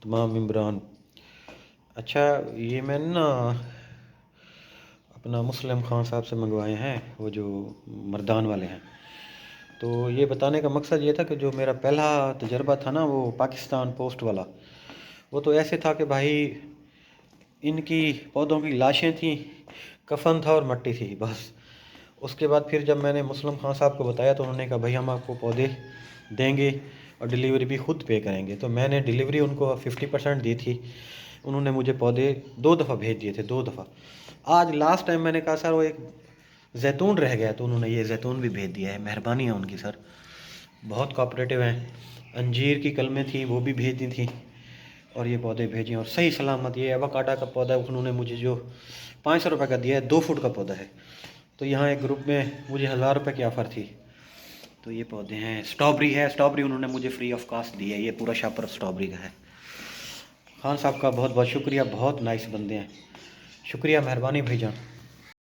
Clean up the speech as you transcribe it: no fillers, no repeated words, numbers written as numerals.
तमाम इमरान। अच्छा, ये मैंने ना अपना मुस्लिम खान साहब से मंगवाए हैं, वो जो मर्दान वाले हैं। तो ये बताने का मकसद ये था कि जो मेरा पहला तजर्बा था ना वो पाकिस्तान पोस्ट वाला, वो तो ऐसे था कि भाई इनकी पौधों की लाशें थीं, कफन था और मट्टी थी बस। उसके बाद फिर जब मैंने मुस्लिम खान साहब को बताया तो उन्होंने कहा भाई हम आपको पौधे देंगे और डिलीवरी भी खुद पे करेंगे। तो मैंने डिलीवरी उनको 50% दी थी। उन्होंने मुझे पौधे 2 दफ़ा भेज दिए थे, 2 दफ़ा। आज लास्ट टाइम मैंने कहा सर वो एक जैतून रह गया, तो उन्होंने ये जैतून भी भेज दिया है। मेहरबानी है उनकी सर, बहुत कोऑपरेटिव हैं। अंजीर की कलमें थी वो भी भेज दी थी और ये पौधे भेजे और सही सलामत। ये एवोकाडो का पौधा उन्होंने मुझे जो 500 रुपये का दिया है, 2 फुट का पौधा है। तो यहाँ एक ग्रुप में मुझे 1000 रुपये की ऑफ़र थी। तो ये पौधे हैं, स्ट्रॉबेरी है, स्ट्रॉबेरी उन्होंने मुझे फ्री ऑफ कॉस्ट दी है। ये पूरा शापर स्ट्रॉबेरी का है। खान साहब का बहुत बहुत शुक्रिया, बहुत नाइस बंदे हैं। शुक्रिया, मेहरबानी भाईजान।